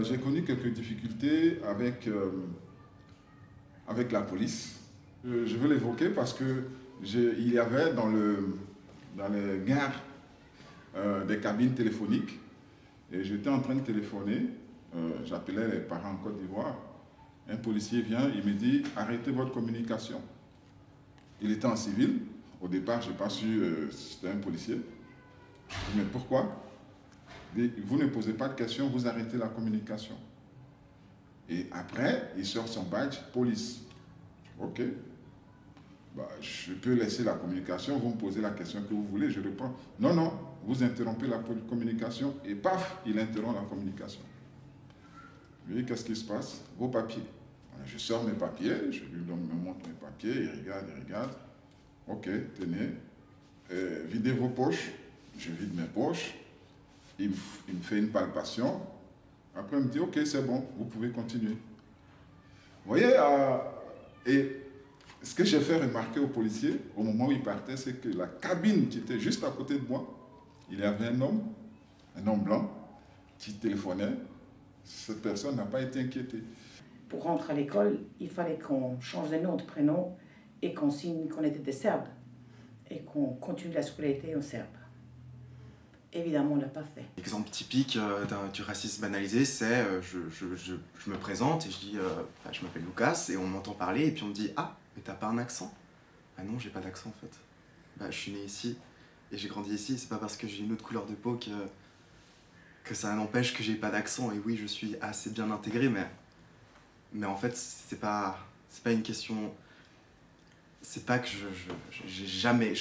J'ai connu quelques difficultés avec la police. Je veux l'évoquer parce que il y avait dans les gares des cabines téléphoniques et j'étais en train de téléphoner, j'appelais les parents en Côte d'Ivoire. Un policier vient, il me dit « Arrêtez votre communication ». Il était en civil. Au départ, je n'ai pas su si c'était un policier. Je dis « Mais pourquoi ?» Vous ne posez pas de questions, vous arrêtez la communication. Et après, il sort son badge police. Ok. Bah, je peux laisser la communication, vous me posez la question que vous voulez, je réponds. Non, non, vous interrompez la communication et paf, il interrompt la communication. Lui, qu'est-ce qui se passe? Vos papiers. Je sors mes papiers, je lui montre mes papiers, il regarde. Ok, tenez, videz vos poches. Je vide mes poches. Il me fait une palpation. Après, il me dit, ok, c'est bon, vous pouvez continuer. Vous voyez, et ce que j'ai fait remarquer aux policiers, au moment où ils partaient, c'est que la cabine qui était juste à côté de moi, il y avait un homme blanc, qui téléphonait. Cette personne n'a pas été inquiétée. Pour rentrer à l'école, il fallait qu'on change de nom, de prénom, et qu'on signe qu'on était des Serbes, et qu'on continue la scolarité en serbe. Évidemment, on ne l'a pas fait. L'exemple typique du racisme banalisé, c'est je me présente et je dis je m'appelle Lucas et on m'entend parler et puis on me dit « Ah, mais t'as pas un accent ?» Ah non, j'ai pas d'accent en fait. Bah, je suis né ici et j'ai grandi ici, c'est pas parce que j'ai une autre couleur de peau que ça n'empêche que j'ai pas d'accent. Et oui, je suis assez bien intégré, mais en fait, c'est pas une question... C'est pas que j'ai jamais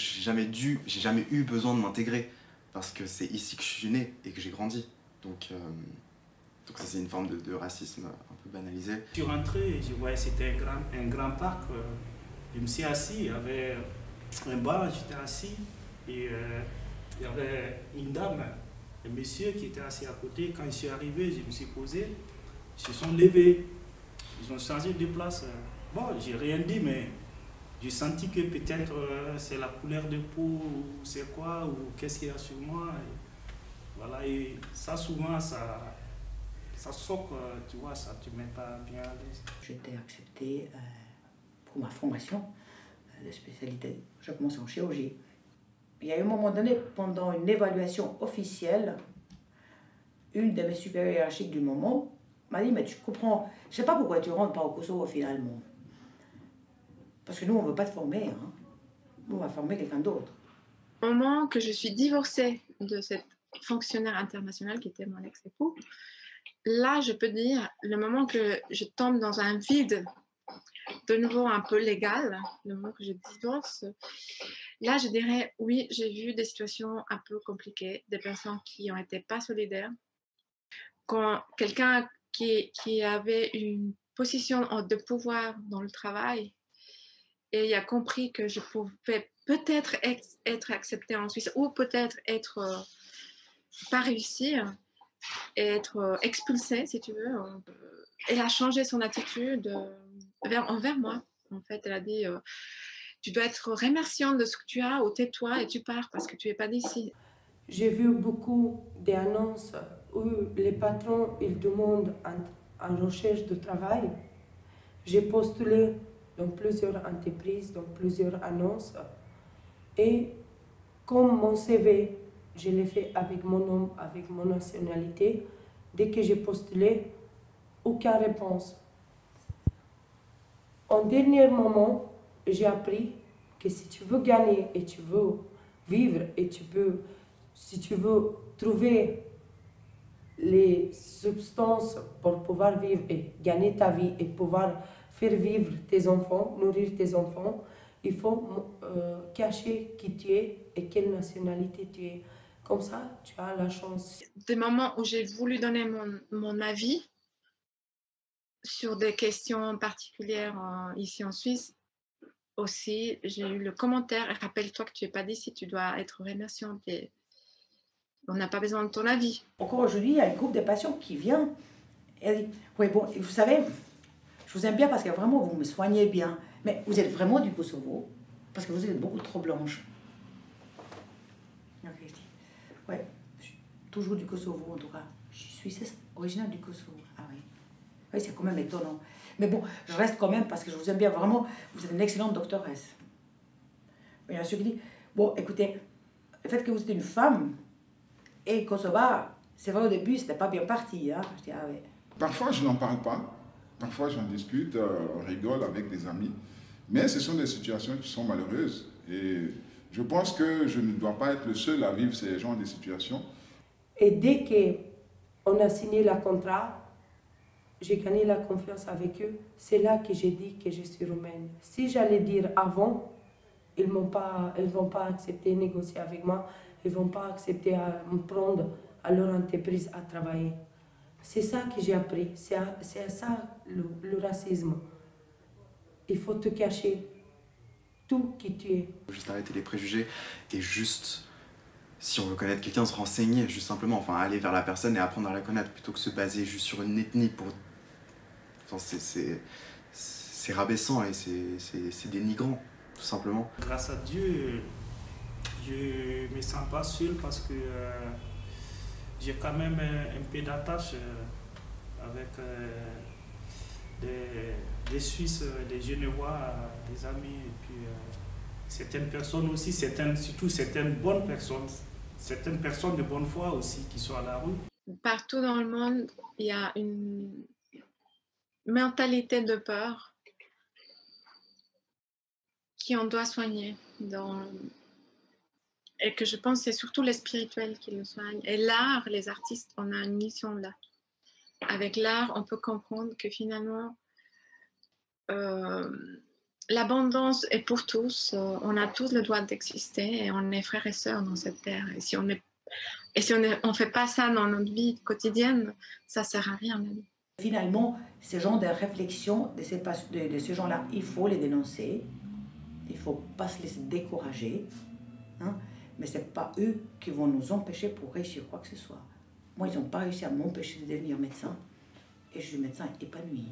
eu besoin de m'intégrer. Parce que c'est ici que je suis né et que j'ai grandi. Donc ça, c'est une forme de racisme un peu banalisé. Je suis rentré, je voyais c'était un grand parc. Je me suis assis, il y avait un banc, j'étais assis. Et il y avait une dame, un monsieur qui était assis à côté. Quand je suis arrivé, je me suis posé. Ils se sont levés. Ils ont changé de place. Bon, j'ai rien dit, mais j'ai senti que peut-être c'est la couleur de peau, ou c'est quoi, ou qu'est-ce qu'il y a sur moi. Et voilà, et ça souvent, ça choque, tu vois, ça ne te met pas bien à l'aise. J'étais acceptée pour ma formation de spécialité. J'ai commencé en chirurgie. Il y a eu un moment donné, pendant une évaluation officielle, une de mes supérieures hiérarchiques du moment m'a dit « Mais tu comprends, je ne sais pas pourquoi tu rentres pas au Kosovo finalement. » Parce que nous, on ne veut pas te former. Hein. Nous, on va former quelqu'un d'autre. Au moment que je suis divorcée de cette fonctionnaire internationale qui était mon ex-époux, là, je peux dire, le moment que je tombe dans un vide, de nouveau un peu légal, le moment que je divorce, là, je dirais, oui, j'ai vu des situations un peu compliquées, des personnes qui n'ont été pas solidaires. Quand quelqu'un qui avait une position de pouvoir dans le travail, et il a compris que je pouvais peut-être être acceptée en Suisse ou peut-être être pas réussir et être expulsée, si tu veux. Elle a changé son attitude envers moi. En fait, elle a dit tu dois être remerciante de ce que tu as ou tais-toi et tu pars parce que tu n'es pas d'ici. J'ai vu beaucoup d'annonces où les patrons ils demandent en recherche de travail. J'ai postulé dans plusieurs entreprises, dans plusieurs annonces. Et comme mon CV, je l'ai fait avec mon nom, avec mon nationalité, dès que j'ai postulé, aucune réponse. En dernier moment, j'ai appris que si tu veux gagner et tu veux vivre et si tu veux trouver les substances pour pouvoir vivre et gagner ta vie et pouvoir faire vivre tes enfants, nourrir tes enfants, il faut cacher qui tu es et quelle nationalité tu es. Comme ça, tu as la chance. Des moments où j'ai voulu donner mon avis sur des questions particulières ici en Suisse, aussi, j'ai eu le commentaire « Rappelle-toi que tu n'es pas d'ici, tu dois être remerciante et on n'a pas besoin de ton avis. » Encore aujourd'hui, il y a un groupe de patients qui vient et elle dit « Oui, bon, vous savez, je vous aime bien parce que vraiment, vous me soignez bien. Mais vous êtes vraiment du Kosovo parce que vous êtes beaucoup trop blanche. » Ok, je dis « Ouais, je suis toujours du Kosovo en tout cas. Je suis suisse Originaire du Kosovo. Ah oui. Oui, c'est quand même étonnant. Mais bon, je reste quand même parce que je vous aime bien vraiment. Vous êtes une excellente doctoresse. Il y a ceux qui disent, bon, écoutez, le fait que vous êtes une femme et kosovare, c'est vrai au début, c'était pas bien parti. Hein. Je dis, ah ouais. Parfois, je n'en parle pas. Parfois, j'en discute, on rigole avec des amis. Mais ce sont des situations qui sont malheureuses. Et je pense que je ne dois pas être le seul à vivre ces genres de situations. Et dès qu'on a signé le contrat, j'ai gagné la confiance avec eux. C'est là que j'ai dit que je suis roumaine. Si j'allais dire avant, ils ne vont pas accepter de négocier avec moi. Ils ne vont pas accepter à me prendre à leur entreprise à travailler. C'est ça que j'ai appris. C'est ça le racisme. Il faut te cacher tout qui tu es. Juste arrêter les préjugés et juste, si on veut connaître quelqu'un, se renseigner, juste simplement, enfin aller vers la personne et apprendre à la connaître plutôt que se baser juste sur une ethnie pour... Enfin, c'est rabaissant et c'est dénigrant, tout simplement. Grâce à Dieu, je me sens pas seul parce que j'ai quand même un peu d'attache avec des Suisses, des Genevois, des amis, et puis certaines personnes aussi, surtout certaines bonnes personnes, certaines personnes de bonne foi aussi qui sont à la rue. Partout dans le monde, il y a une mentalité de peur qu'on doit soigner. Et que je pense que c'est surtout les spirituels qui le soignent. Et l'art, les artistes, on a une mission là. Avec l'art, on peut comprendre que finalement, l'abondance est pour tous. On a tous le droit d'exister et on est frères et sœurs dans cette terre. Et si on ne fait pas ça dans notre vie quotidienne, ça ne sert à rien. Même. Finalement, ce genre de réflexion de ces gens-là, il faut les dénoncer. Il ne faut pas se laisser décourager. Hein? Mais ce n'est pas eux qui vont nous empêcher pour réussir quoi que ce soit. Moi, ils n'ont pas réussi à m'empêcher de devenir médecin. Et je suis médecin épanoui.